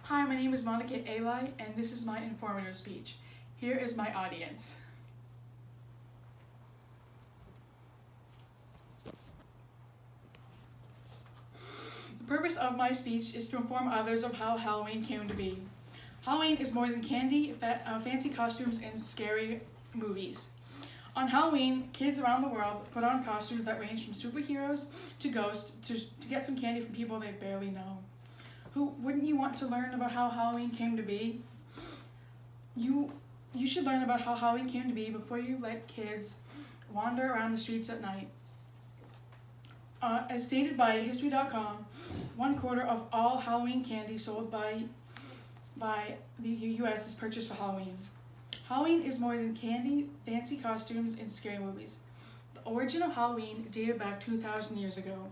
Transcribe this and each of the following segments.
Hi, my name is Monica Eli, and this is my informative speech. Here is my audience. The purpose of my speech is to inform others of how Halloween came to be. Halloween is more than candy, fancy costumes, and scary movies. On Halloween, kids around the world put on costumes that range from superheroes to ghosts to get some candy from people they barely know. Wouldn't you want to learn about how Halloween came to be? You should learn about how Halloween came to be before you let kids wander around the streets at night. As stated by History.com, 1/4 of all Halloween candy sold by the U.S. is purchased for Halloween. Halloween is more than candy, fancy costumes, and scary movies. The origin of Halloween dated back 2,000 years ago,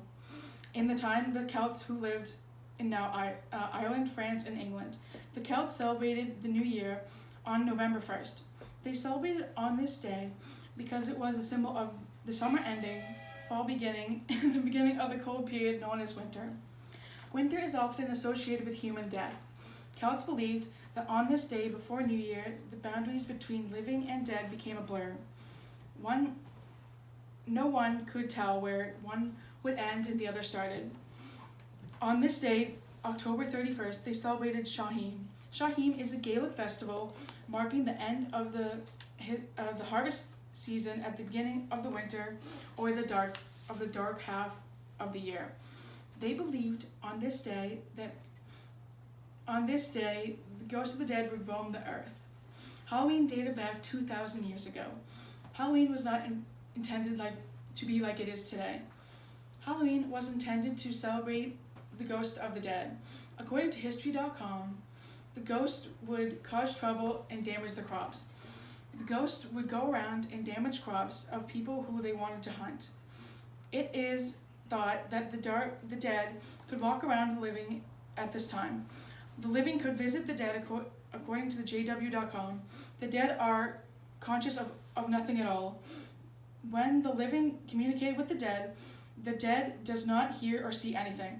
in the time the Celts who lived in now Ireland, France, and England. The Celts celebrated the New Year on November 1st. They celebrated on this day because it was a symbol of the summer ending, fall beginning, and the beginning of the cold period known as winter. Winter is often associated with human death. Celts believed that on this day before New Year, the boundaries between living and dead became a blur. No one could tell where one would end and the other started. On this day, October 31st, they celebrated Samhain. Samhain is a Gaelic festival marking the end of the harvest season at the beginning of the winter or the dark half of the year. They believed on this day the ghosts of the dead would roam the earth. Halloween dated back 2,000 years ago. Halloween was not intended to be like it is today. Halloween was intended to celebrate the ghost of the dead. According to History.com, the ghost would cause trouble and damage the crops. The ghost would go around and damage crops of people who they wanted to hunt. It is thought that the dead could walk around the living at this time. The living could visit the dead according to the JW.com. The dead are conscious of nothing at all. When the living communicate with the dead does not hear or see anything.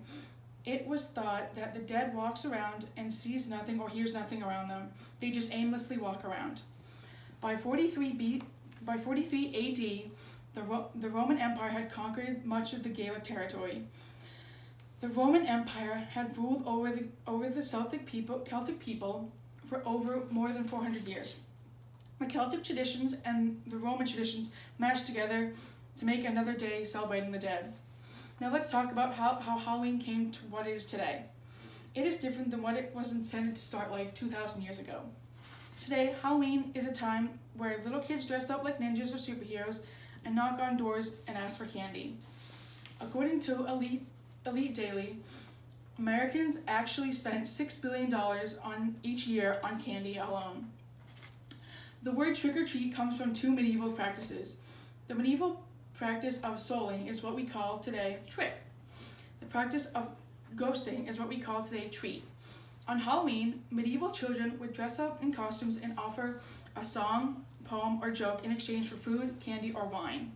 It was thought that the dead walks around and sees nothing or hears nothing around them. They just aimlessly walk around. By 43 AD, the Roman Empire had conquered much of the Gaelic territory. The Roman Empire had ruled over the Celtic people for over more than 400 years. The Celtic traditions and the Roman traditions mashed together to make another day celebrating the dead. Now let's talk about how Halloween came to what it is today. It is different than what it was intended to start like 2,000 years ago. Today, Halloween is a time where little kids dress up like ninjas or superheroes and knock on doors and ask for candy. According to Elite Daily, Americans actually spent $6 billion each year on candy alone. The word trick-or-treat comes from two medieval practices. The medieval practice of souling is what we call today trick. The practice of ghosting is what we call today treat. On Halloween, medieval children would dress up in costumes and offer a song, poem, or joke in exchange for food, candy, or wine.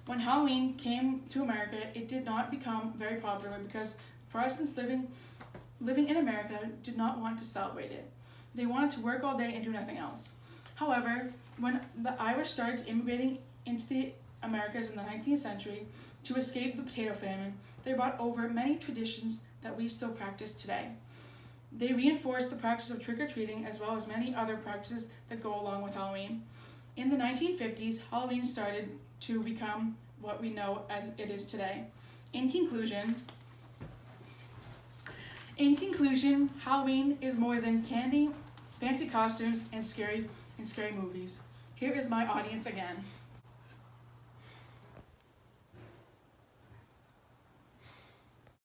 When Halloween came to America, it did not become very popular because Protestants living in America did not want to celebrate it. They wanted to work all day and do nothing else. However, when the Irish started immigrating into the Americas in the 19th century to escape the potato famine, they brought over many traditions that we still practice today. They reinforced the practice of trick-or-treating as well as many other practices that go along with Halloween. In the 1950s, Halloween started to become what we know as it is today. In conclusion, Halloween is more than candy, fancy costumes, and scary movies. Here is my audience again.